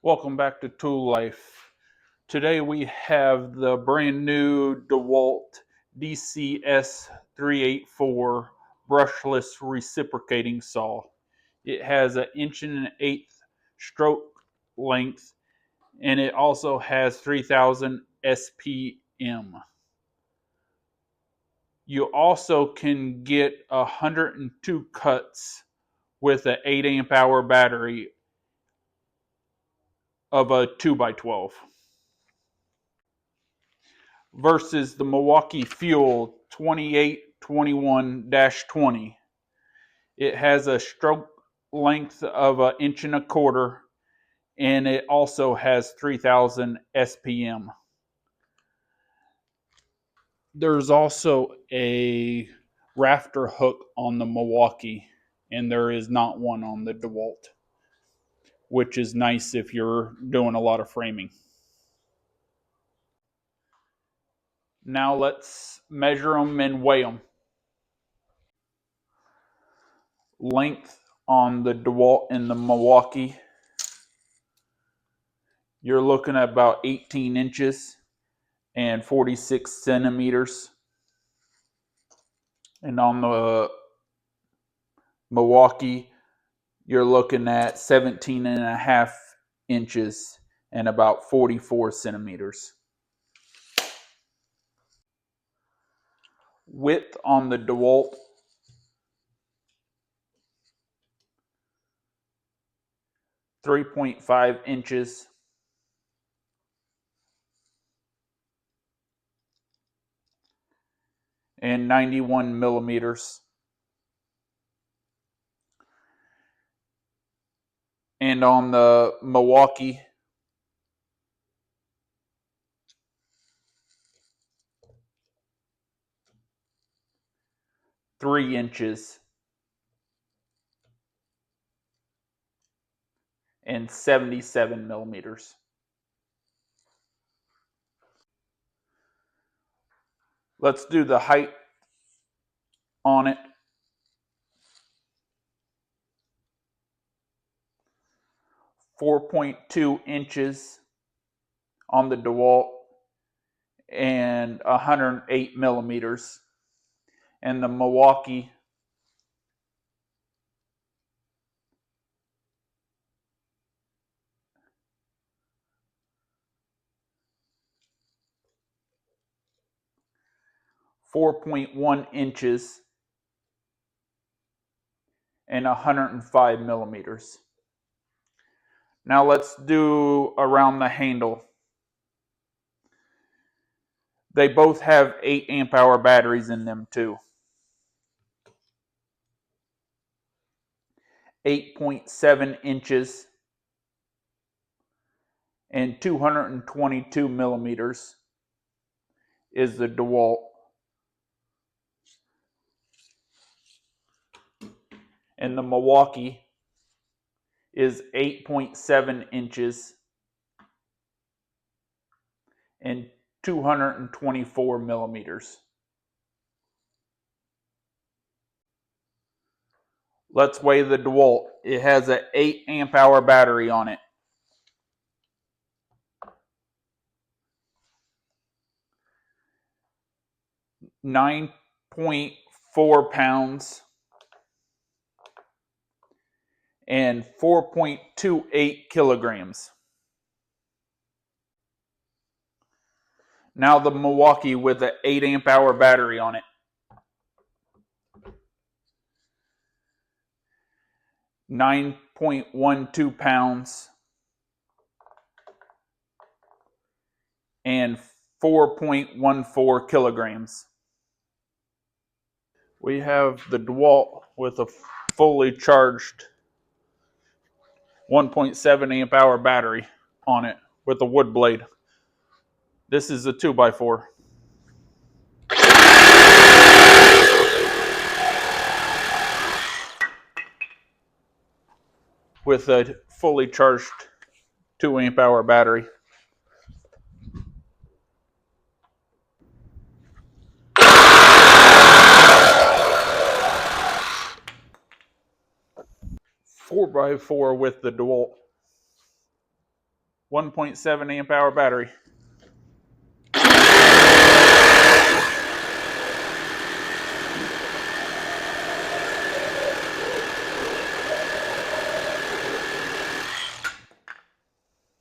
Welcome back to Tool Life. Today we have the brand new Dewalt DCS384 brushless reciprocating saw. It has an 1.1 stroke length and it also has 3000 SPM. You also can get 102 cuts with an 8 amp hour battery of a 2x12. Versus the Milwaukee Fuel 2821-20. It has a stroke length of 1.25 inches and it also has 3000 SPM. There's also a rafter hook on the Milwaukee, and there is not one on the Dewalt, which is nice if you're doing a lot of framing. Now let's measure them and weigh them. Length on the Dewalt and the Milwaukee, you're looking at about 18 inches and 46 centimeters. And on the Milwaukee, you're looking at 17 and a half inches and about 44 centimeters. Width on the Dewalt, 3.5 inches. And 91 millimeters. And on the Milwaukee, 3 inches and 77 millimeters. Let's do the height on it. 4.2 inches on the Dewalt and 108 millimeters. And the Milwaukee, 4.1 inches and 105 millimeters. Now let's do around the handle. They both have 8 amp hour batteries in them too. 8.7 inches and 222 millimeters is the Dewalt. And the Milwaukee is 8.7 inches and 224 millimeters. Let's weigh the Dewalt. It has an 8 amp hour battery on it. 9.4 pounds and 4.28 kilograms. Now the Milwaukee with an 8 amp hour battery on it. 9.12 pounds and 4.14 kilograms. We have the Dewalt with a fully charged 1.7 amp hour battery on it with a wood blade. This is a 2x4. With a fully charged 2 amp hour battery. Four by four with the Dewalt. 1.7 amp hour battery.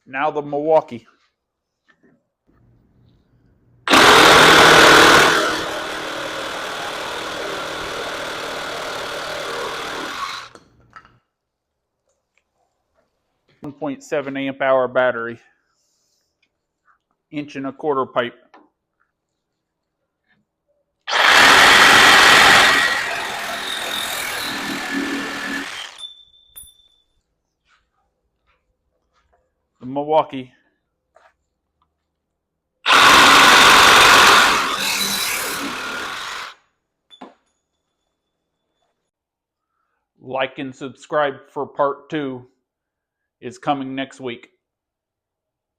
Now the Milwaukee. .7 amp hour battery. 1.25 inch pipe. The Milwaukee. Like and subscribe for part 2 is coming next week.